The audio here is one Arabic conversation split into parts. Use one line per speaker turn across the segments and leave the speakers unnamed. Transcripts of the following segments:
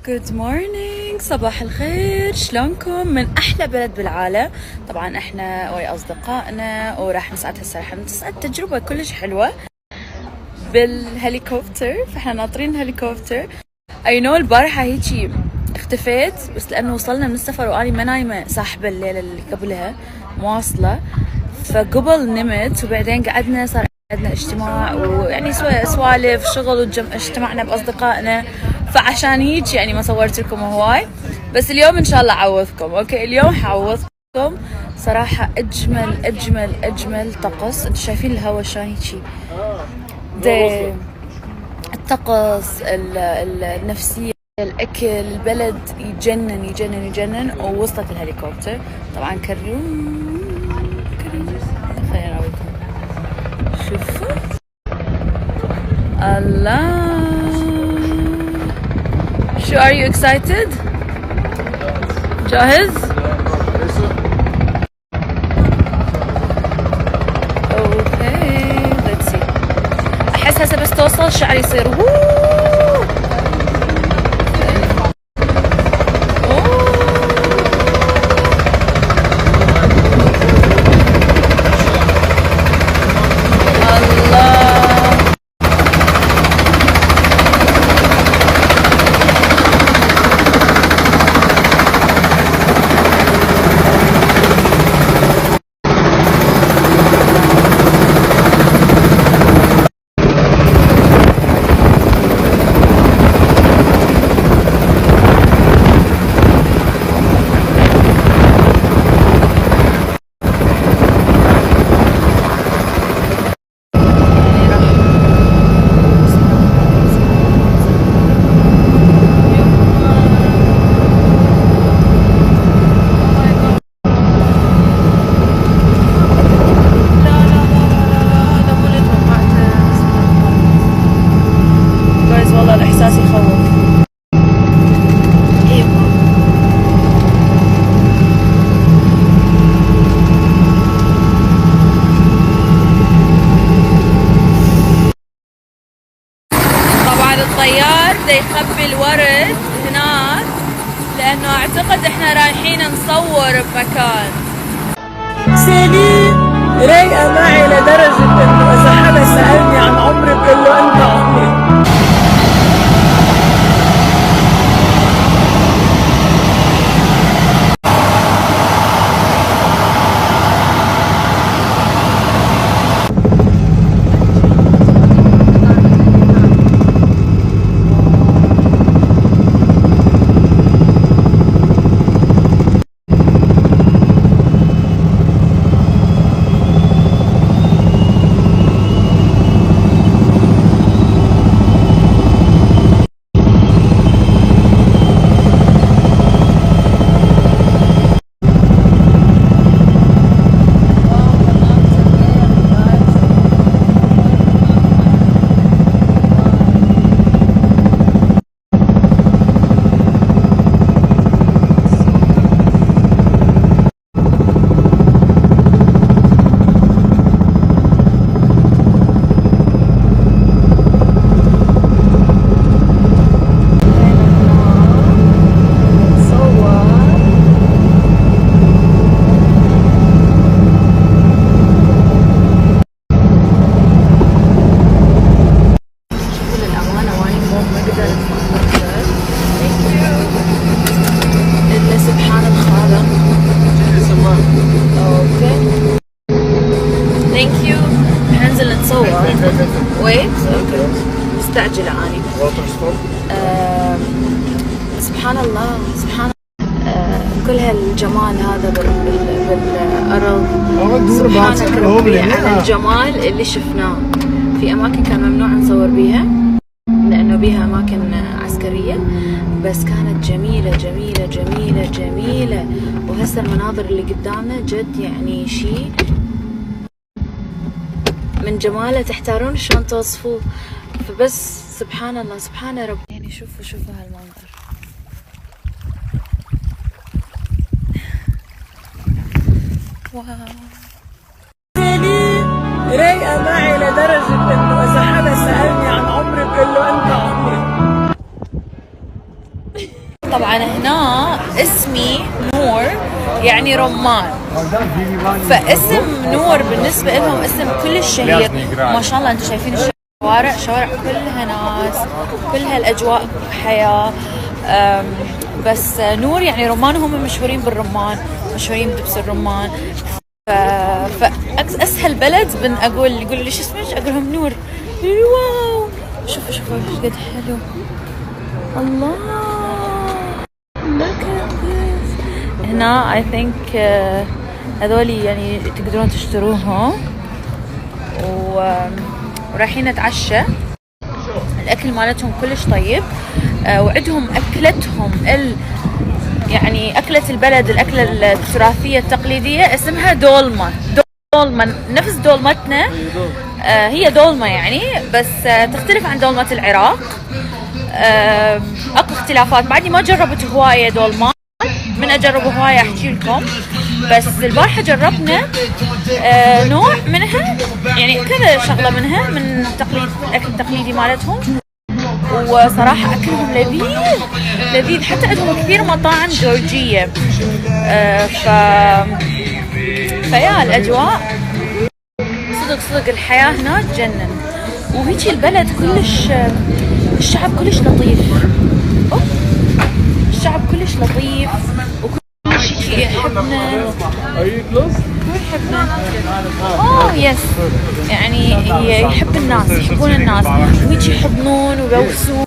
Good morning، صباح الخير، شلونكم؟ من أحلى بلد بالعالم. طبعا احنا ويا أصدقائنا وراح نسعد هالساعة، نسعد تجربة كلش حلوة بالهليكوبتر، فاحنا ناطرين الهليكوبتر. I know البارحة هيجي اختفيت بس لأنه وصلنا من السفر وأني ما نايمة، ساحبة الليلة اللي قبلها مواصلة، فقبل نمت وبعدين قعدنا صار عندنا اجتماع ويعني سوالف شغل اجتمعنا بأصدقائنا، فعشان هيك يعني ما صورت لكم هواي. بس اليوم ان شاء الله اعوضكم. اوكي اليوم حعوضكم صراحة. اجمل اجمل اجمل طقس. انتم شايفين الهواء شلون هيجي، الطقس، النفسية، الاكل، البلد يجنن يجنن يجنن. ووصلت الهليكوبتر طبعا كروم خلينا اوريكم. شوفوا الله. شو are you excited؟ جاهز؟ اوكي let's see. احس هسه بس توصل شعري يصير الطيار دا يخبي الورد هناك لأنه أعتقد إحنا رايحين نصور بمكان.
سيدي رايقة معي لدرجة إنه إذا حدا سألني عن عمري بقول له أنت عمري. مستعجلة أني. سبحان الله سبحان كل هالجمال هذا بالأرض. سبحانك ربي على الجمال اللي شفناه. في أماكن كان ممنوع نصور بيها لأنه بيها أماكن عسكرية، بس كانت جميلة جميلة جميلة جميلة. وهسه المناظر اللي قدامنا جد يعني شيء من جماله تحتارون شلون توصفوه. فبس سبحان الله سبحان ربي. يعني شوفوا هالمنظر. واو رايقة معي لدرجة إنه إذا حدا سألني عن عمري بقول له أنت عمري.
طبعا هنا اسمي نور يعني رمان، فاسم نور بالنسبة لهم اسم كلش شهير. ما شاء الله انتم شايفين الشوارع كلها ناس، كلها الاجواء حياة. بس نور يعني رمان، هم مشهورين بالرمان، مشهورين بدبس الرمان. فاسهل بلد اقول يقولوا لي شو اسمك، اقول لهم نور. واو شوفوا ايش قد حلو. الله look at this. هنا I think هذولي يعني تقدرون تشتروهم. ورايحين نتعشى. الأكل مالتهم كلش طيب. وعندهم أكلتهم يعني أكلة البلد، الأكلة التراثية التقليدية اسمها دولمة نفس دولمتنا. هي دولمة يعني، بس تختلف عن دولمة العراق. اكو اختلافات. بعدني ما جربت هواية دولمات، من اجرب هواية احكي لكم. بس البارحة جربنا نوع منها، يعني كذا شغلة منها من الاكل التقليدي مالتهم. وصراحة اكلهم لذيذ. حتى عندهم كثير مطاعم جورجية. فيا الاجواء صدق الحياة هنا تجنن. وهيجي البلد كلش، الشعب كلش لطيف. الشعب كلش لطيف وكلش يحبنا. يس يعني يحب الناس، يحبون الناس، ويجي يحضنون ويبوسون.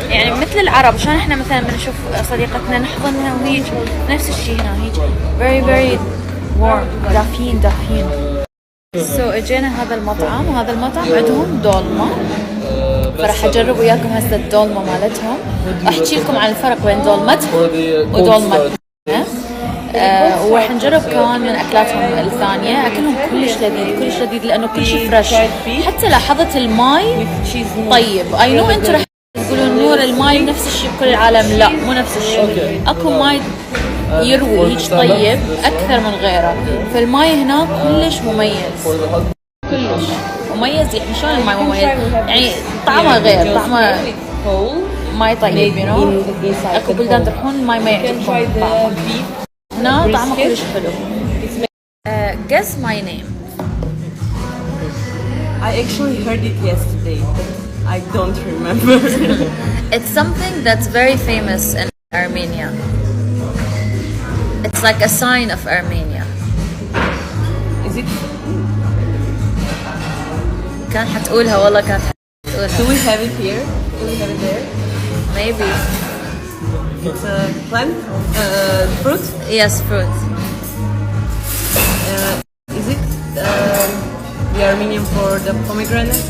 يعني مثل العرب، عشان احنا مثلا بنشوف صديقتنا نحضنها وهيج، نفس الشيء هنا هيج very warm، دافين. اجينا هذا المطعم، وهذا المطعم عندهم دولمة. فراح اجرب وياكم هسه الدولمة مالتهم، احكي لكم عن الفرق بين دولمتهم ودولمتنا. وراح نجرب كمان من اكلاتهم الثانية. اكلهم كلش لذيذ لانه كل شيء فريش. حتى لاحظت الماي طيب. اي نو انتم راح تقولون نور الماي نفس الشيء بكل العالم، لا مو نفس الشيء. اكو ماي يروي هيك طيب اكثر من غيره. فالماي هنا كلش مميز، يعني شلون الماي مميز؟ يعني طعمه غير، طعمه ماي طيب اكو بلدان تروحون الماي ما يعجبكم طعمه. هنا طعمه كلش حلو. Guess my name.
I actually heard it yesterday, but I don't remember.
It's something that's very famous in Armenia. It's like a sign of Armenia.
Is it?
كان حتقولها والله، كانت حتقولها.
Do we have it here? Do we have it there?
Maybe.
It's a plant? Fruit?
Yes, fruit.
Is it the Armenian for the pomegranate?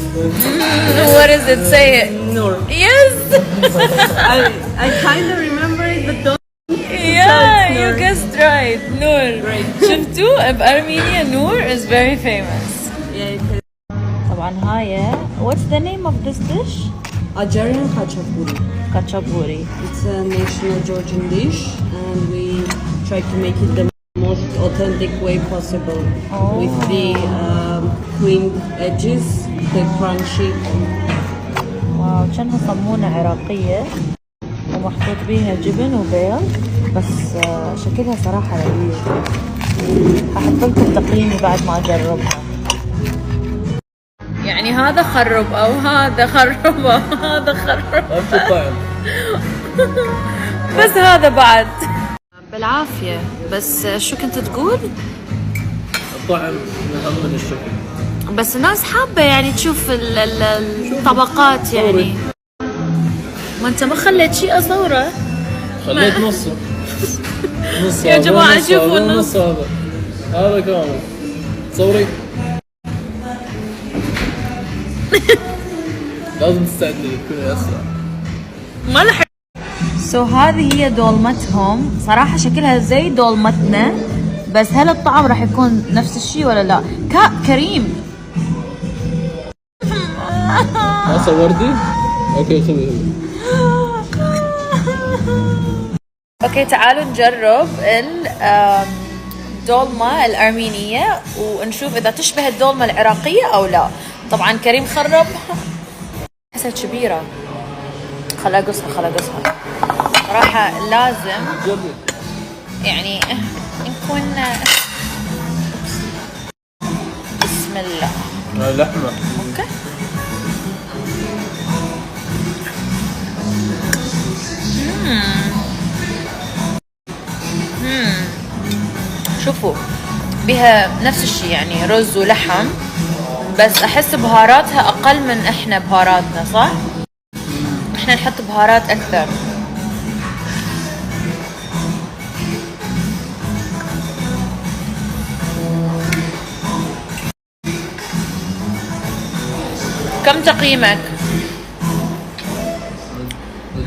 What does it say?
Nur.
Yes.
I kind of remember it, but don't.
Yeah, you guessed right. Nur.
Great.
شفتوا بأرمينيا نور is very famous.
Yeah.
طبعا هاي. What's the name of this dish?
Ajarian khachapuri.
Khachapuri.
It's a national Georgian dish, and we try to make it the most authentic way possible. With the creamed edges, the crunchy.
واو كأنها صمونة عراقية ومحطوط بيها جبن وبيض، بس شكلها صراحة لذيذ. هحط لكم تقييمي بعد ما اجربها. يعني هذا خرب او هذا خرب او هذا خرب. بس هذا بعد بالعافية. بس شو كنت تقول؟
الطعم أهم من الشكل.
بس الناس حابة يعني تشوف الطبقات يعني. ما انت ما خليت شيء اصوره.
خليت نص
يا جماعة شوفوا النص.
هذا كامل. تصوري. لازم تستعدي تكوني اسرع.
ما لحق. هذه هي دولمتهم. صراحة شكلها زي دولمتنا، بس هل الطعم راح يكون نفس الشيء ولا لا؟ كريم.
ما صورتي؟ اوكي خذي.
اوكي تعالوا نجرب الدولمة الأرمينية ونشوف إذا تشبه الدولمة العراقية أو لا. طبعا كريم خرب. حسيت كبيرة. خلا قصها صراحة لازم
جرب.
يعني نكون بسم الله.
لحمة.
اوكي. شوفوا بها نفس الشيء يعني رز ولحم، بس احس بهاراتها اقل من احنا بهاراتنا، صح؟ احنا نحط بهارات اكثر. كم تقييمك؟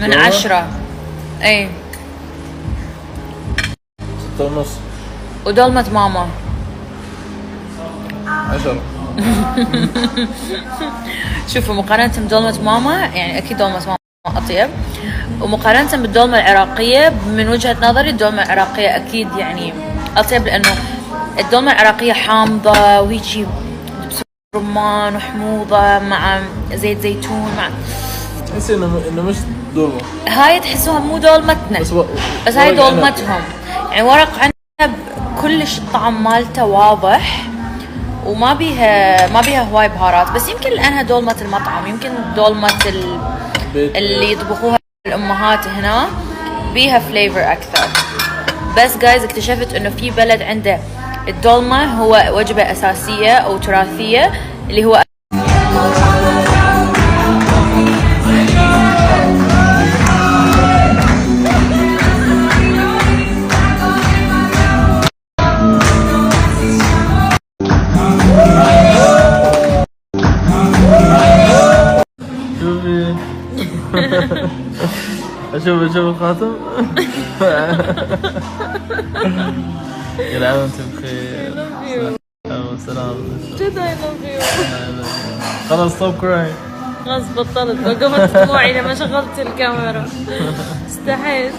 من 10. اي.
6.5.
ودولمة ماما
10.
شوفوا مقارنة بدولمة ماما يعني أكيد دولمة ماما أطيب، ومقارنة بالدولمة العراقية من وجهة نظري الدولمة العراقية أكيد يعني أطيب، لأنه الدولمة العراقية حامضة وهيجي رمان وحموضة مع زيت زيتون مع
تحسي إنه مش دولمة.
هاي تحسوها مو دولمتنا، بس هاي دولمتهم. يعني ورق عنب كلش الطعم مالته واضح وما بيها هواي بهارات، بس يمكن لأنها دولمة المطعم، يمكن دولمة اللي يطبخوها الأمهات هنا بيها فليفر أكثر. بس جايز اكتشفت إنه في بلد عنده الدولمة هو وجبة أساسية أو تراثية، اللي هو
شوفي اشوف الخاتم. كل عام وانتم بخير. سلام.
جد I love you.
خلاص stop crying.
خلاص بطلت، وقفت دموعي لما شغلت الكاميرا، استحيت.